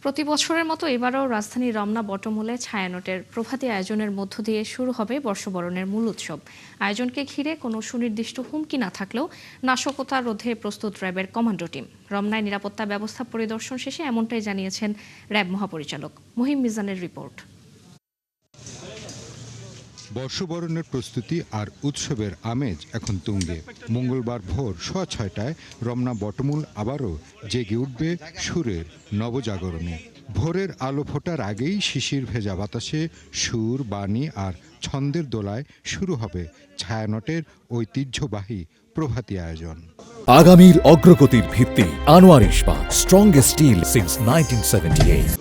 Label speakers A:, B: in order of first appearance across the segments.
A: প্রতি বছরের মতো এবারও রাজধানীর রমনা বটমূলে ছায়ানটের প্রভাতী আয়োজনের মধ্য দিয়ে শুরু হবে বর্ষবরণের মূল উৎসব। আয়োজনকে ঘিরে কোনো সুনির্দিষ্ট হুমকি না থাকলেও নাশকতা রোধে প্রস্তুত র্যাবের কমান্ডো টিম। রমনায় নিরাপত্তা ব্যবস্থা পরিদর্শন শেষে এমনটাই জানিয়েছেন র্যাব মহাপরিচালক মহিম মিজানের রিপোর্ট।
B: বর্ষবরণের প্রস্তুতি আর উৎসবের আমেজ এখন তুঙ্গে। মঙ্গলবার ভোর 6:30টায় রমনা বটমূল আবারও জেগে উঠবে সুরের নবজাগরণে। ভোরের আলো ফোটার আগেই শিশির ভেজা বাতাসে সুর, বাণী আর ছন্দের দোলায় শুরু হবে ছায়ানটের ঐতিহ্যবাহী প্রভাতী আয়োজন।
C: আগামীর অগ্রগতির ভিত্তি আনোয়ার ইস্পাত, স্ট্রংগেস্ট স্টিল সিন্স 1978।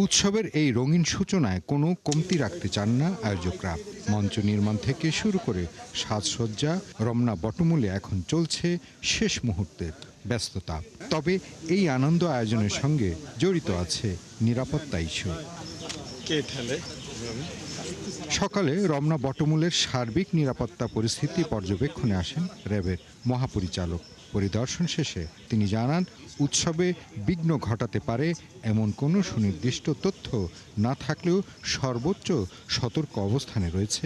B: উৎসবের এই রঙিন সূচনায় কোনো কমতি রাখতে চান না আয়োজকরা। মঞ্চ নির্মাণ থেকে শুরু করে সাজসজ্জা, রমনা বটমূলে এখন চলছে শেষ মুহূর্তের ব্যস্ততা। তবে এই আনন্দ আয়োজনের সঙ্গে জড়িত আছে নিরাপত্তা ইস্যু। সকালে রমনা বটমূলের সার্বিক নিরাপত্তা পরিস্থিতি পর্যবেক্ষণে আসেন র্যাবের মহাপরিচালক। পরিদর্শন শেষে তিনি জানান, উৎসবে বিঘ্ন ঘটাতে পারে এমন কোনো সুনির্দিষ্ট তথ্য না থাকলেও সর্বোচ্চ সতর্ক অবস্থানে রয়েছে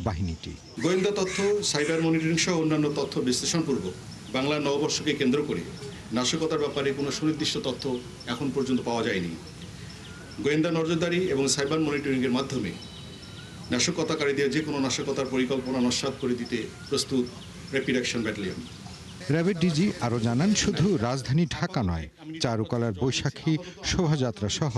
B: বাহিনীটি।
D: গোয়েন্দা তথ্য, সাইবার মনিটরিং সহ অন্যান্য তথ্য বিশ্লেষণপূর্বক বাংলা নববর্ষকে কেন্দ্র করে নাশকতার ব্যাপারে কোনো সুনির্দিষ্ট তথ্য এখন পর্যন্ত পাওয়া যায়নি। গোয়েন্দা নজরদারি এবং সাইবার মনিটরিংয়ের মাধ্যমে নাশকতাকারীদের যে কোনো নাশকতার পরিকল্পনা নস্যাৎ করে দিতে প্রস্তুত র্যাপিড অ্যাকশন ব্যাটালিয়ন।
B: র্যাবের ডিজি আরও জানান, শুধু রাজধানী ঢাকা নয়, চারুকলার বৈশাখী শোভাযাত্রা সহ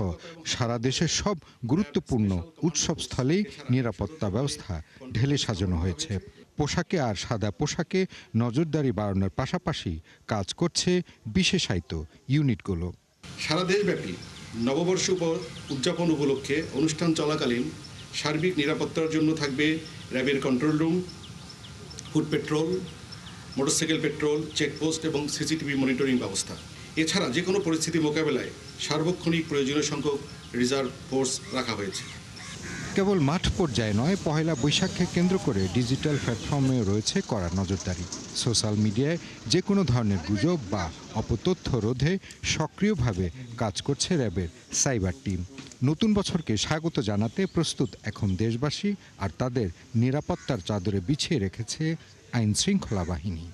B: সারা দেশের সব গুরুত্বপূর্ণ উৎসবস্থলেই নিরাপত্তা ব্যবস্থা ঢেলে সাজানো হয়েছে। পোশাকে আর সাদা পোশাকে নজরদারি বাড়ানোর পাশাপাশি কাজ করছে বিশেষায়িত ইউনিটগুলো।
D: সারা দেশব্যাপী নববর্ষ উদযাপন উপলক্ষে অনুষ্ঠান চলাকালীন সার্বিক নিরাপত্তার জন্য থাকবে র্যাবের control room, food petrol, motorcycle petrol, checkpost এবং সিসিটিভি মনিটরিং ব্যবস্থা। এছাড়া যে কোনো পরিস্থিতি মোকাবেলায় সার্বক্ষণিক প্রয়োজনীয় সংখ্যক রিজার্ভ ফোর্স রাখা হয়েছে।
B: কেবল মাঠ পর্যায়ে নয়, পহেলা বৈশাখকে কেন্দ্র করে ডিজিটাল প্ল্যাটফর্মে রয়েছে কড়া নজরদারি। সোশ্যাল মিডিয়ায় যে কোনো ধরনের গুজব বা অপতথ্য রোধে সক্রিয়ভাবে কাজ করছে র্যাবের সাইবার টিম। নতুন বছরকে স্বাগত জানাতে প্রস্তুত এখন দেশবাসী, আর তাদের নিরাপত্তার চাদরে বিছিয়ে রেখেছে আইন শৃঙ্খলা বাহিনী।